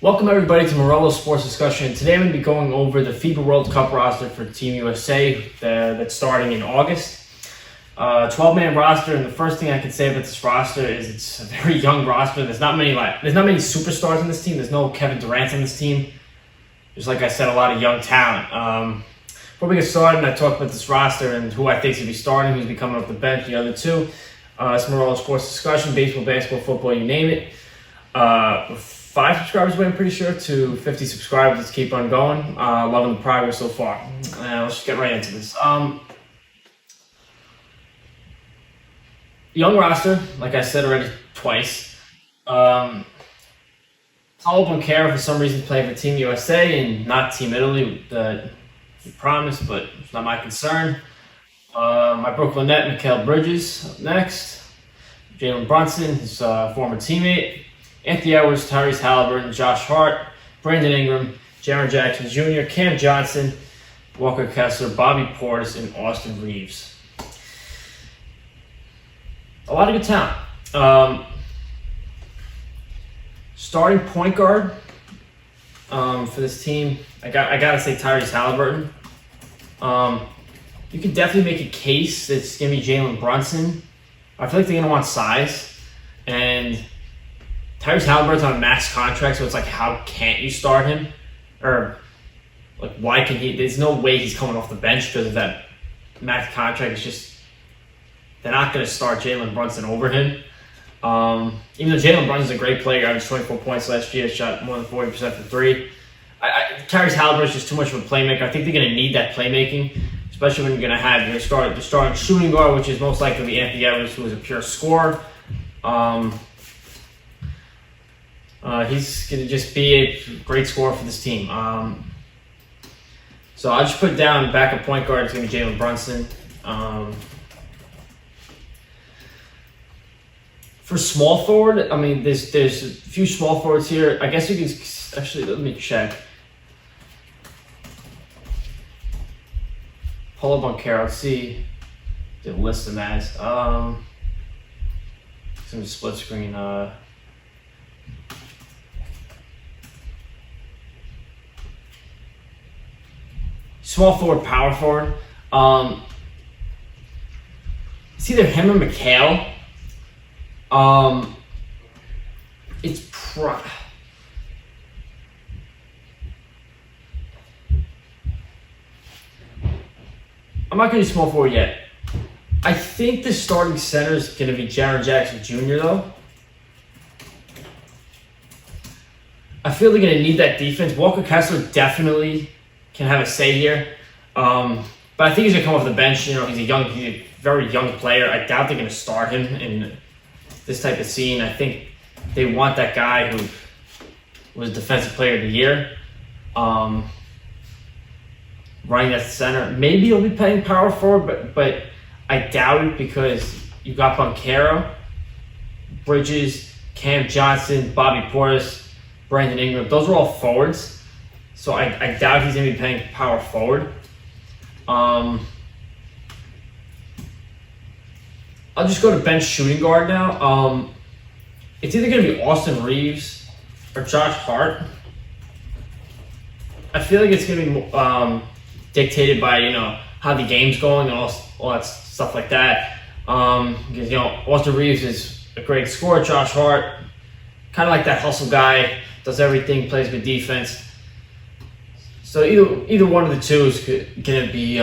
Welcome everybody to Morello's Sports Discussion. Today I'm going to be going over the FIBA World Cup roster for Team USA that's starting in August. 12-man roster, and the first thing I can say about this roster is it's a very young roster. There's not many superstars on this team. There's no Kevin Durant on this team. There's, like I said, a lot of young talent. Before we get started, I talk about this roster and who I think should be starting, who's be coming off the bench, the other two. It's Morello's Sports Discussion, baseball, basketball, football, you name it. 5 subscribers away, I'm pretty sure, to 50 subscribers. Let's keep on going. Loving the progress so far. Let's just get right into this. Young roster, like I said already twice. Paulo Banchero, for some reason, playing for Team USA and not Team Italy. He promised, but it's not my concern. My Brooklyn Net, Mikal Bridges, up next. Jalen Brunson, his former teammate. Anthony Edwards, Tyrese Halliburton, Josh Hart, Brandon Ingram, Jaren Jackson Jr., Cam Johnson, Walker Kessler, Bobby Portis, and Austin Reeves. A lot of good talent. Starting point guard for this team, I gotta say Tyrese Halliburton. You can definitely make a case that it's gonna be Jalen Brunson. I feel like they're gonna want size, and Tyrese Halliburton's on a max contract, so it's like, how can't you start him? Or, like, why can he? There's no way he's coming off the bench because of that max contract. It's just, they're not going to start Jalen Brunson over him. Even though Jalen Brunson's a great player, averaged 24 points last year, shot more than 40% from three. Tyrese Halliburton's just too much of a playmaker. I think they're going to need that playmaking, especially when you're going to start the starting shooting guard, which is most likely to be Anthony Edwards, who is a pure scorer. He's going to just be a great scorer for this team. So I'll just put down backup point guard. It's going to be Jalen Brunson. For small forward, I mean, there's a few small forwards here. I guess you can actually, let me check. Paulo Banchero, let's see. Didn't list them as. Some split screen. Small forward, power forward. It's either him or Mikal. I'm not going to do small forward yet. I think the starting center is going to be Jaren Jackson Jr., though. I feel they're going to need that defense. Walker Kessler definitely can have a say here. But I think he's going to come off the bench. You know, he's a very young player. I doubt they're going to start him in this type of scene. I think they want that guy who was Defensive Player of the Year. Running that center. Maybe he'll be playing power forward, but I doubt it because you got Banchero, Bridges, Cam Johnson, Bobby Portis, Brandon Ingram. Those are all forwards. So I doubt he's going to be playing power forward. I'll just go to bench shooting guard now. It's either going to be Austin Reeves or Josh Hart. I feel like it's going to be dictated by, how the game's going and all that stuff like that. Because, Austin Reeves is a great scorer. Josh Hart, kind of like that hustle guy, does everything, plays good defense. So either one of the two is going to be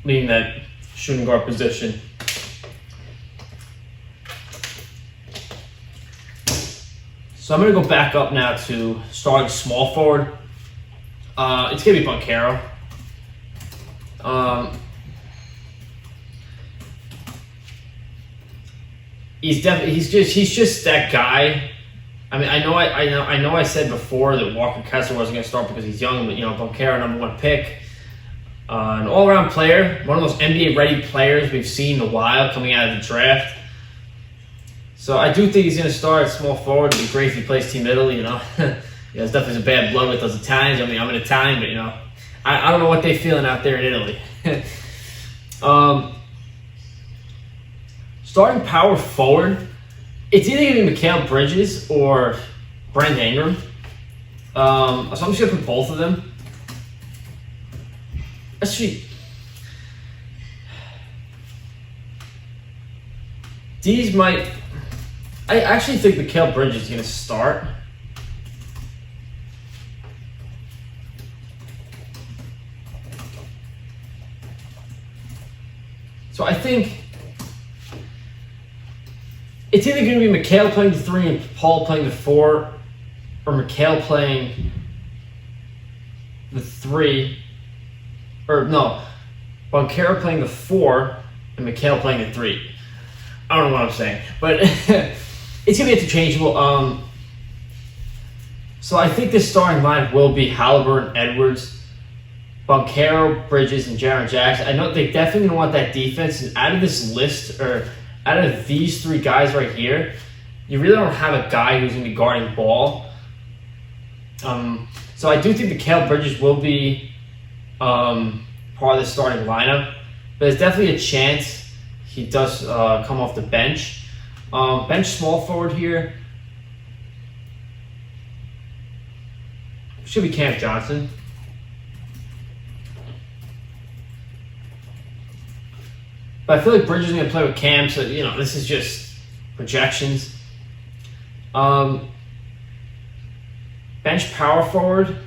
leading that shooting guard position. So I'm going to go back up now to starting small forward. It's going to be Banchero. He's just that guy. I mean, I know I said before that Walker Kessler wasn't going to start because he's young, but Banchero, #1 pick, an all-around player, one of those NBA-ready players we've seen in a while coming out of the draft. So I do think he's going to start at small forward. It'd be great if he plays Team Italy. There's definitely some bad blood with those Italians. I mean, I'm an Italian, but I don't know what they're feeling out there in Italy. Starting power forward, it's either going to be Mikal Bridges or Brandon Ingram. So I'm just gonna put both of them. Actually, these might. I actually think Mikal Bridges is gonna start. So I think it's either going to be Mikal playing the 3 and Paul playing the 4, or Mikal playing the 3, or no, Boncaro playing the 4 and Mikal playing the 3. I don't know what I'm saying, but it's going to be interchangeable. So I think this starting line will be Halliburton, Edwards, Boncaro, Bridges, and Jaren Jackson. I know they definitely don't want that defense. And out of this list, or out of these 3 guys right here, you really don't have a guy who's going to be guarding ball. So I do think Mikal Bridges will be part of the starting lineup. But there's definitely a chance he does come off the bench. Bench small forward here should be Cam Johnson. But I feel like Bridges is going to play with Cam, so this is just projections. Bench power forward.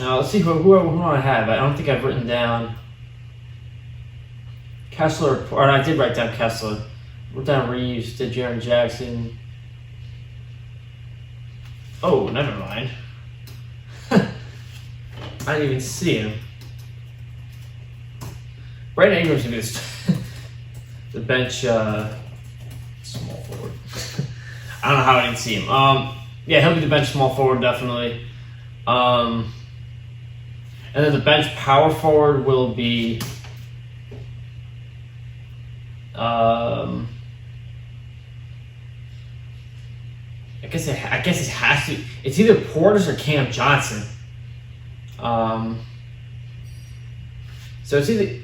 Let's see who I have. I don't think I've written down Kessler, or I did write down Kessler. I wrote down Reeves, did Jaren Jackson. Oh, never mind. I didn't even see him. Brandon Ingram's going to be the bench small forward. I don't know how I didn't see him. Yeah, he'll be the bench small forward, definitely. And then the bench power forward will be I guess it has to. It's either Portis or Cam Johnson. So it's either.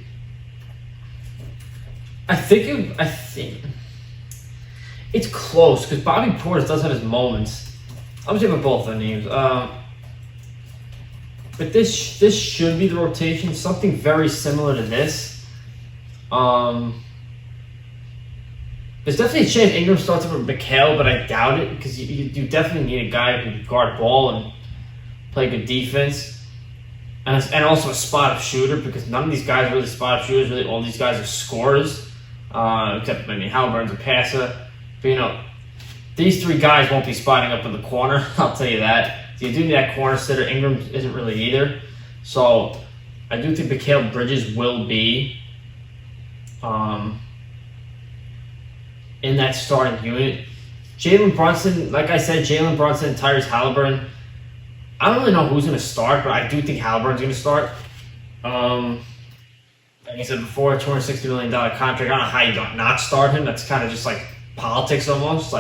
I think it's close because Bobby Portis does have his moments. I'm just giving both their names. But this should be the rotation. Something very similar to this. There's definitely a chance Ingram starts over Mikal, but I doubt it because you definitely need a guy who can guard ball and play good defense. And also a spot-up shooter because none of these guys are really spot-up shooters. Really, all these guys are scorers. Except, Halliburton's a passer. But, these 3 guys won't be spotting up in the corner. I'll tell you that. So you do need that corner sitter. Ingram isn't really either. So I do think Mikal Bridges will be in that starting unit. Jalen Brunson, like I said, Jalen Brunson and Tyrese Halliburton. I don't really know who's going to start, but I do think Halliburton's going to start. Like I said before, $260 million contract. I don't know how you don't not start him. That's kind of just like politics almost.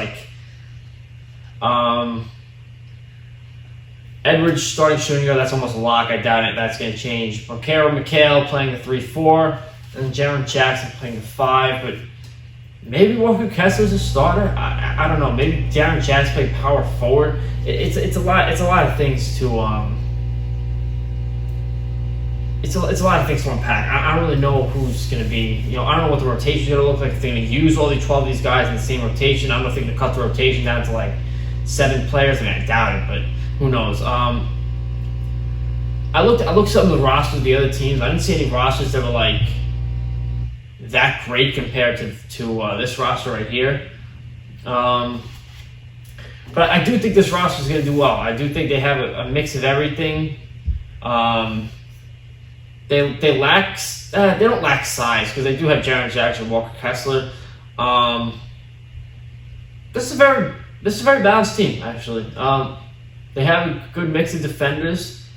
Edwards starting shooting guard, that's almost a lock. I doubt it. That's going to change. Mikal playing the 3-4, and then Jaren Jackson playing the 5. But maybe Walker Kessler's a starter. I don't know. Maybe Jaren Jackson playing power forward. It's a lot. It's a lot of things to It's a lot of things to unpack. I don't really know who's going to be, I don't know what the rotation is going to look like. If they're going to use all 12 of these guys in the same rotation. I don't know if they're going to cut the rotation down to 7 players. I doubt it, but who knows. I looked at some of the rosters of the other teams. I didn't see any rosters that were that great compared to this roster right here. But I do think this roster is going to do well. I do think they have a mix of everything. They don't lack size because they do have Jaren Jackson, Walker Kessler. This is a very balanced team actually. They have a good mix of defenders.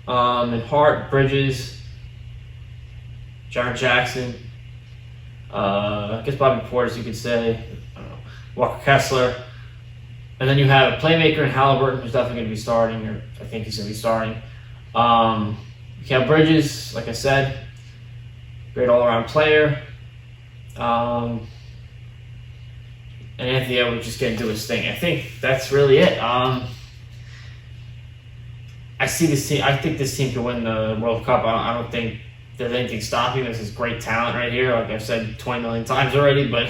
And Hart, Bridges, Jaren Jackson. I guess Bobby Portis, you could say. I don't know, Walker Kessler. And then you have a playmaker in Halliburton, who's definitely going to be starting, or I think he's going to be starting. Mikal Bridges, like I said, great all-around player. And Anthony Edwards just going to do his thing. I think that's really it. I see this team. I think this team can win the World Cup. I don't think there's anything stopping. This is great talent right here. Like I've said 20 million times already, but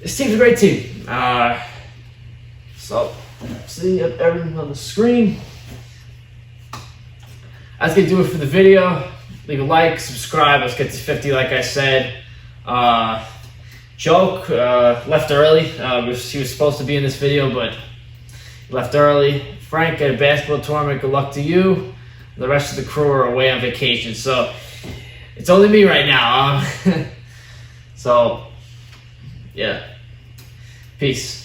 this team's a great team. So, see everything on the screen. That's going to do it for the video. Leave a like, subscribe. Let's get to 50 like I said. Joke left early. He was supposed to be in this video, but he left early. Frank at a basketball tournament. Good luck to you. The rest of the crew are away on vacation, so it's only me right now. So, yeah. Peace.